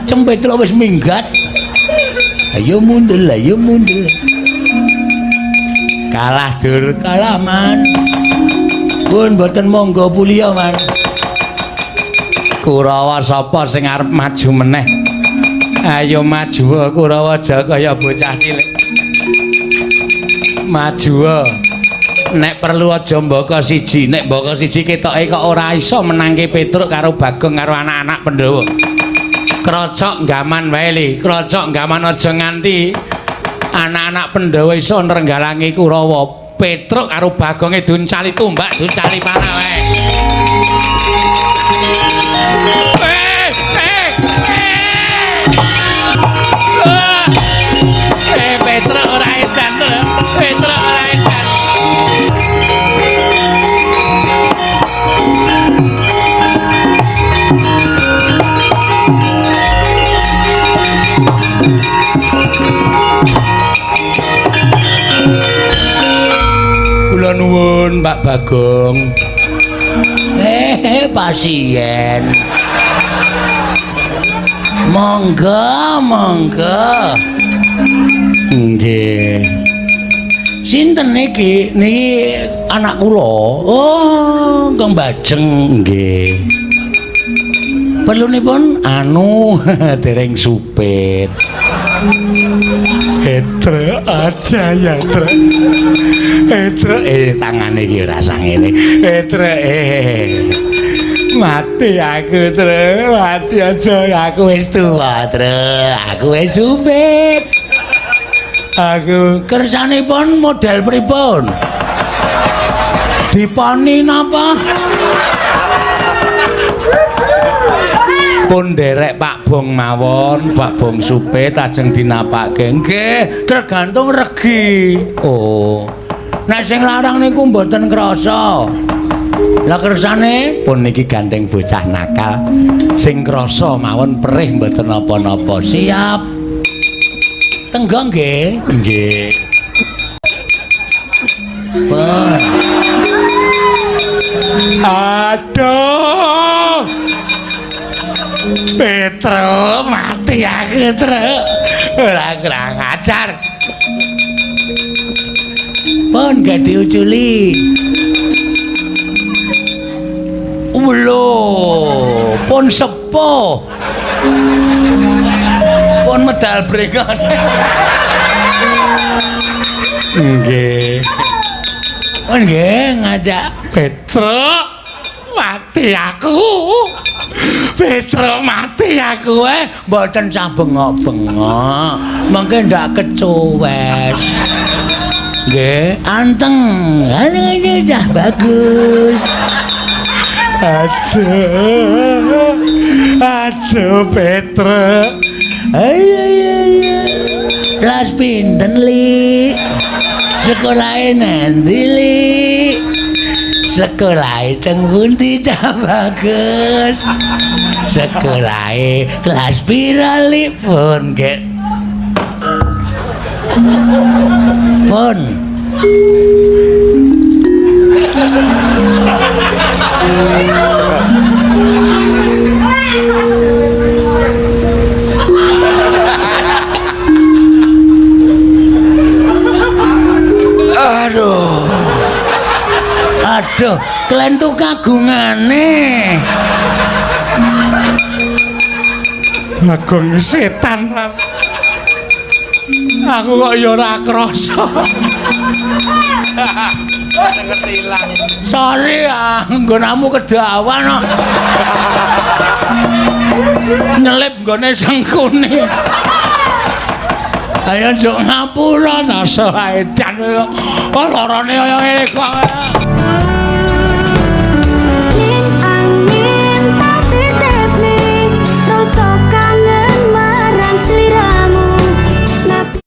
macem Petruk wis minggat. Ayo mundur. Kalah dur, kalah man. Pun mboten monggo puliya man. Kurawa sapa sing arep maju meneh? Ayo maju Kurawa aja kaya bocah cilik. Maju. Nek perlu aja mbaka siji, nek mbaka siji ketoke kok ora iso menangke Petruk karo Bagong karo anak-anak Pandhawa. Krocok gaman wae li, krocok gaman aja nganti anak-anak Pandhawa iso nrenggalangi Kurawa. Petruk karo Bagonge duncali tumbak, duncali panah wae. Petruk ora edan, Petruk ora edan. Kula nuwun Pak Bagong. Pasien. Monggo. Nggih. Sinten niki? Niki anak kula. Oh, Kang Bajeng nggih. Perlunipun dereng supit. Etre aja ya, Tre. Etre tangane iki ora sangene. Etre mati aku, Tre. Mati aja aku wis tuwa, Tre. Aku wis supit. Aku kersanipun model pripun? Diponi napa? Pun derek Pak Bong mawon, Pak Bong supit ajeng dinapake. Nggih, tergantung regi. Oh. Nek sing larang niku mboten krasa. Lah kersane pun niki gandeng bocah nakal. Sing krasa mawon perih mboten napa-napa. Siap. Tenggo nggih? Nggih. Pun. Aduh. Petruk mati aku, Truk. Ora kurang ajar. Pun gak diuculi. Lho, pun sepo. Pun medal brengos. Nggih. Pun nggih ngajak Petruk mati aku. Petruk mati aku mboten cah bengok-bengok. Mengke ndak kecuwes. Nggih, anteng. Ana cah bagus. Aduh Petruk. Ayo. Kelas pinten li? Sekolahe nendi li? Sekolahe teng pundi cah bagus? Sekolahe kelas pira li pun nggih. Pun. Aduh, klentu kagungane. Bagong setan. Aku kok ya ora krasa. Ngetilang. Sorry nggonamu kedawan kok. Nyelip nggone sengkune. Ayo njuk ngapura rasa edan. Kok lorone kaya ngene kok.